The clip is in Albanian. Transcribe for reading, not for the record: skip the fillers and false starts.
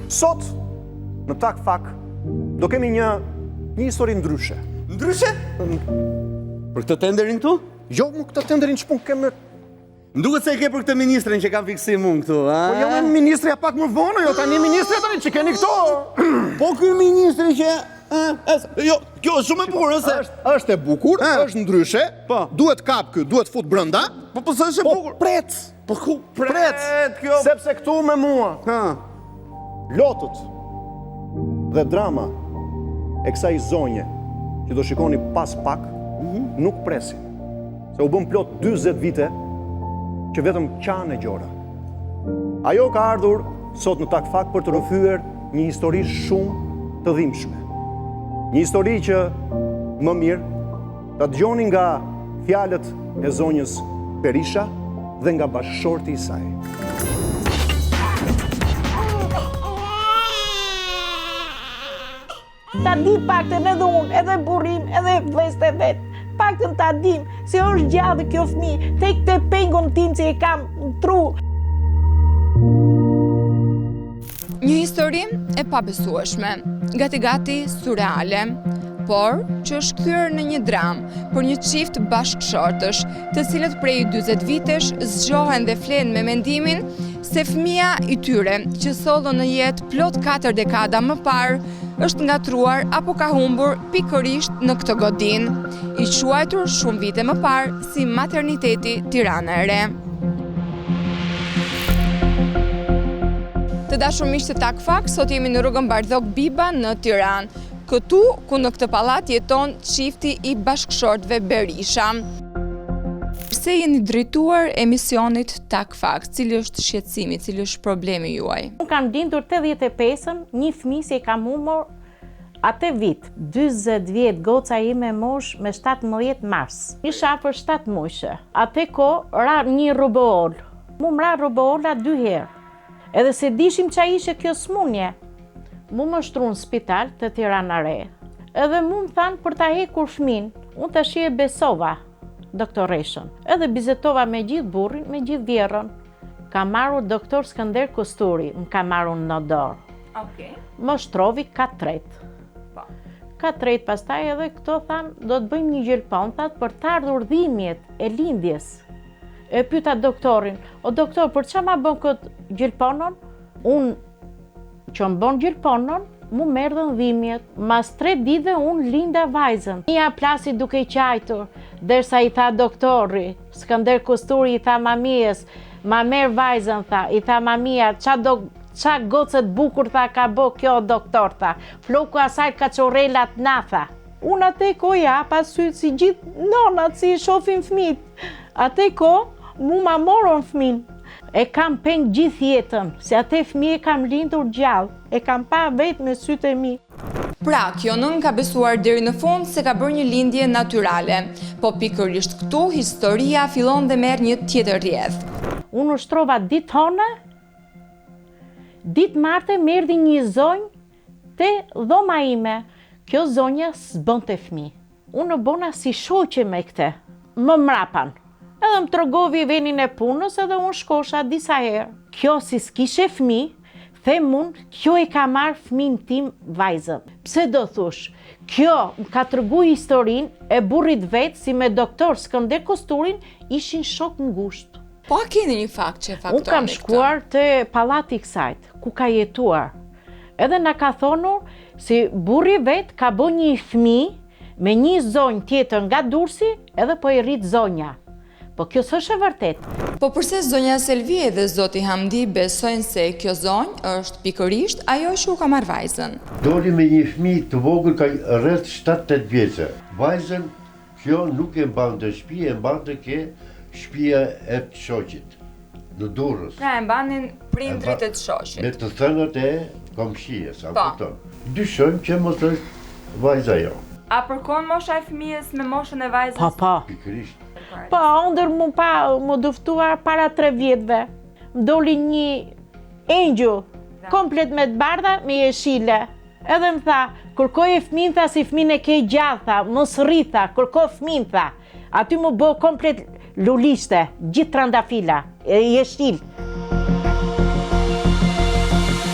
Sot, në Tak Fak, do kemi një histori ndryshe. Ndryshe? Për këtë tenderin këtu? Jo, më këtë tenderin që pun kemë... Më duket se e ke për këtë ministrin që kam fiksim unë këtu, a? Po jo, ministri pak më vonë, jo, tani ministri tani që keni këto. Po ky ministri që... Jo, kjo është shumë e bukur, ëse? Është e bukur, është ndryshe, duhet kap kë, duhet fut brenda. Po s'është e bukur. Po pret. Po ku pret? Kjo... Sepse këtu me mua, lotët dhe drama e kësaj zonje që do shikoni pas pak, nuk presin. Se u bëm plot 20 vite që vetëm qanë e gjora. Ajo ka ardhur sot në Tak Fak për të rrëfyer një histori shumë të dhimbshme. Një histori që më mirë ta dëgjoni nga fjalët e zonjës Berisha dhe nga bashkëshorti i saj. Ta di paktën edhe unë, edhe burrin, edhe vlezët e vetë. Paktën ta dim se është gjallë kjo fëmijë, tek te pengun tim që e kam në tru. Një histori e pabesueshme, gati surreale, por që është kthyer në një dramë për një çift bashkëshortësh, të cilët prej 40 vitesh zgjohen dhe flen me mendimin se fëmia i tyre, që sollën në jetë plot 4 dekada më parë, është ngatruar apo ka humbur pikërisht në këtë godin, i quajtur shumë vite më parë si materniteti Tirana e Re. Të dashur miq të Tak Fak, sot jemi në rrugën Bardhok Biba në Tiranë, këtu ku në këtë pallat jeton çifti i bashkëshortëve Berisha. Pse jeni drejtuar emisionit Tak Fak? Cili është shqetësimi, cili është problemi juaj? Unë kam lindur 85-ën, një fëmijë që kam humbur atë vit, 40 vjet, goca ime mosh me 17 mars. Isha afër 7 muajshe. Atë kohë ra një rubeol. Mu mra rubeola 2 herë. Edhe se dishim qa ishe kjo smunje. Mu më shtru në spital të Tirana Re. Edhe mu më thanë për ta hekur fëmin, unë të shie besova doktoreshën. Edhe bizetova me gjithë burrin, me gjithë vjerën. Ka marru doktor Skënder Kosturi, më ka marru në dorë. Më shtrovi 4 tret pastaj edhe këto thanë, do të bëjmë një gjelpon, thatë për të ardhur dhimbjet e lindjes. E pyeta doktorin, o doktor, për çfarë ma bën këtë gjelponon? Unë që më bën gjelponon, mu merdhën dhimbjet. Mas 3 ditëve unë linda vajzën. Mia plasi duke i qajtur, derisa i tha doktori, Skënder Kosturi i tha mamijes, ma merr vajzën, tha, i tha mamia, qa gocët bukur, tha, ka bo kjo doktor, tha. Floku asaj ka qorrelat na, tha. Unë atë koja, pasy si gjithë nonat, si shofin fëmijët. Atë ko, mu ma morën fëmin. E kam peng gjithë jetën, se atë fëmijë kam lindur gjallë, e kam pa vetë me sytë e mi. Pra, kjo nën ka besuar deri në fund se ka bërë një lindje natyrale, po pikërisht këtu historia fillon dhe merr një tjetër rrjedh. Unë ushtrova ditë hone, ditë marte merdi një zonjë te dhoma ime. Kjo zonja s'bënte fëmijë. Unë bona si shoqe me këte, më mrapan. Edhe më trogovi venin e punës edhe unë shkosha disa herë. Kjo si s'kishe fëmijë, them unë, kjo e ka marrë fëmin tim vajzën. Pse do thush? Kjo më ka tregu historinë e burrit vetë si me doktor Skënder Kosturin ishin shok ngusht. Po a keni një fakt që e faktoni Unë kam shkuar te pallati i kësajt, ku ka jetuar. Edhe na ka thonur si burri vetë ka bë një fëmijë me një zonjë tjetër nga Durrësi, edhe po i rrit zonja. Po kjo s'është e vërtet. Po përse zonja Selvi dhe zoti Hamdi besojnë se kjo zonjë është pikërisht ajo që u ka marrë vajzën? Doli me një fëmijë të vogël ka rreth 7-8 vjeçë. Vajzën kjo nuk e mbante shtëpi, e mbante ke shtëpia e të shoqit në Durrës. Pra e mbanin prindrit e të shoqit. Me të thënat e komshies, a kupton? Dyshojmë që mos është vajza jo. A përkon mosha e fëmijës me moshën e vajzës? Po. Pikërisht. Po, ndër mu duftuar para 3 vjetëve. Më doli një engju, komplet me të bardha, me jeshile. Edhe më tha, kërkoj e fëmin, tha, si fëmin e ke gjallë, tha, mos rri, tha, kërkoj fëmin, tha. Aty mu bo komplet lulishte, gjithë trandafila, e jeshil.